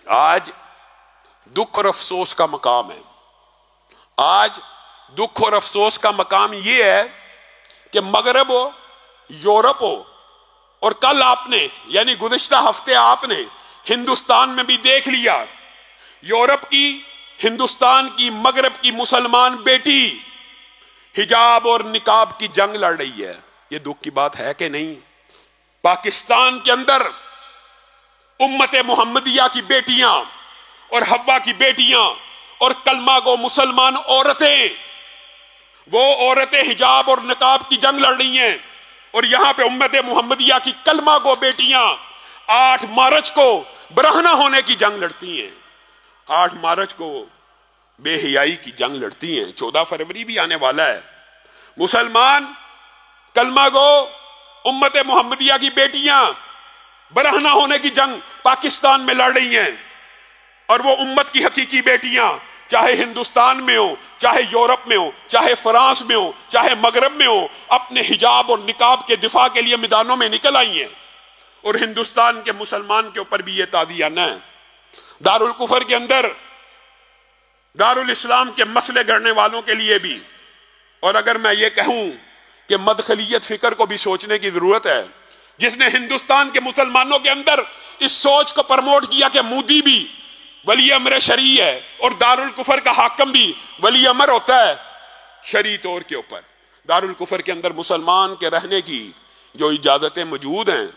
आज दुख और अफसोस का मकाम है। आज दुख और अफसोस का मकाम यह है कि मगरब हो, यूरोप हो, और कल आपने यानी गुज़िश्ता हफ्ते आपने हिंदुस्तान में भी देख लिया, यूरोप की, हिंदुस्तान की, मगरब की मुसलमान बेटी हिजाब और निकाब की जंग लड़ रही है। यह दुख की बात है कि नहीं? पाकिस्तान के अंदर उम्मते मुहम्मदिया की बेटियां और हव्वा की बेटियां और कलमा गो मुसलमान औरतें, वो औरतें हिजाब और निकाब की जंग लड़ रही हैं। और यहां पे उम्मते मुहम्मदिया की कलमा गो बेटियां 8 मार्च को बरहना होने की जंग लड़ती हैं, 8 मार्च को बेहयाई की जंग लड़ती हैं। 14 फरवरी भी आने वाला है। मुसलमान कलमा गो उम्मते मुहम्मदिया की बेटियां बरहना होने की जंग पाकिस्तान में लड़ रही हैं। और वो उम्मत की हकीकी बेटियां चाहे हिंदुस्तान में हो, चाहे यूरोप में हो, चाहे फ्रांस में हो, चाहे मगरब में हो, अपने हिजाब और निकाब के दिफा के लिए मैदानों में निकल आई हैं। और हिंदुस्तान के मुसलमान के ऊपर भी ये तादियाना है। दारुल कुफर के अंदर दारुल इस्लाम के मसले गढ़ने वालों के लिए भी, और अगर मैं ये कहूं कि मदखलियत फिक्र को भी सोचने की जरूरत है, जिसने हिंदुस्तान के मुसलमानों के अंदर इस सोच को प्रमोट किया कि मोदी भी वली अमर शरी है और दारुल कुफर का हाकम भी वली अमर होता है शरी तौर के ऊपर। दारुल कुफर के अंदर मुसलमान के रहने की जो इजाजतें मौजूद हैं,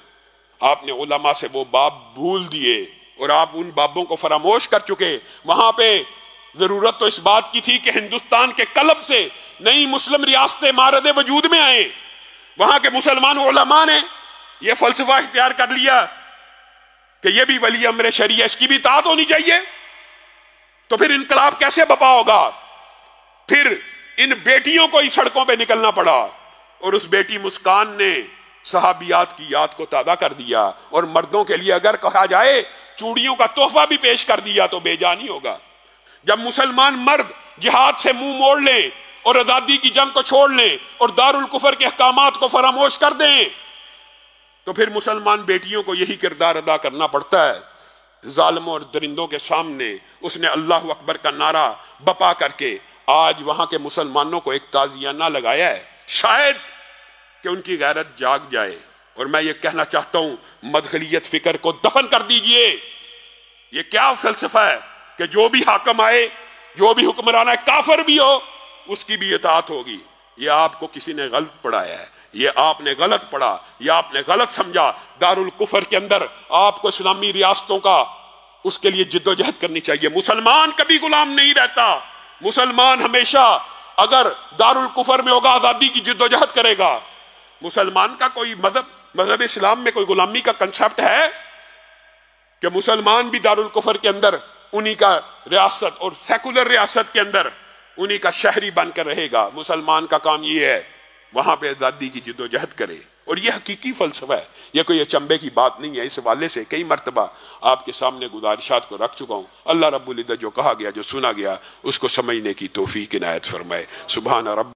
आपने उलमा से वो बाब भूल दिए और आप उन बाबों को फरामोश कर चुके। वहां पे जरूरत तो इस बात की थी कि हिंदुस्तान के कलब से नई मुस्लिम रियासतें मारद वजूद में आए। वहां के मुसलमान उलमा ने यह फलसफा इख्तियार कर लिया कि यह भी वली अमर शरीयत, इसकी भी इताअत होनी चाहिए। तो फिर इनकलाब कैसे बपा होगा? फिर इन बेटियों को ही सड़कों पे निकलना पड़ा। और उस बेटी मुस्कान ने सहाबियात की याद को ताज़ा कर दिया। और मर्दों के लिए अगर कहा जाए चूड़ियों का तोहफा भी पेश कर दिया तो बेजानी होगा। जब मुसलमान मर्द जिहाद से मुंह मोड़ लें और आजादी की जंग को छोड़ लें और दारुल कुफर के अहकामात को फरामोश कर दें, तो फिर मुसलमान बेटियों को यही किरदार अदा करना पड़ता है। जालिमों और दरिंदों के सामने उसने अल्लाह अकबर का नारा बपा करके आज वहां के मुसलमानों को एक ताजियाना लगाया है, शायद कि उनकी गैरत जाग जाए। और मैं ये कहना चाहता हूं, मदखलियत फिक्र को दफन कर दीजिए। ये क्या फलसफा है कि जो भी हाकम आए, जो भी हुक्मरान आए, काफिर भी हो, उसकी भी इताअत होगी। ये आपको किसी ने गलत पढ़ाया है, ये आपने गलत पढ़ा, ये आपने गलत समझा। दारुल कुफर के अंदर आपको इस्लामी रियासतों का उसके लिए जिद्दोजहद करनी चाहिए। मुसलमान कभी गुलाम नहीं रहता। मुसलमान हमेशा अगर दारुल कुफर में होगा आजादी की जिद्दोजहद करेगा। मुसलमान का कोई मजहब इस्लाम में कोई गुलामी का कंसेप्ट है कि मुसलमान भी दारुल कुफर के अंदर उन्हीं का रियासत और सेकुलर रियासत के अंदर उन्हीं का शहरी बनकर रहेगा। मुसलमान का काम यह है वहां पे आजादी की जिद्दोजहद करे। और यह हकीकी फलसफा है, यह कोई अचंभे की बात नहीं है। इस हवाले से कई मरतबा आपके सामने गुजारिशात को रख चुका हूं। अल्लाह रब्बुल इज्जत जो कहा गया, जो सुना गया, उसको समझने की तौफीक इनायत फरमाए। सुभान रब्ब।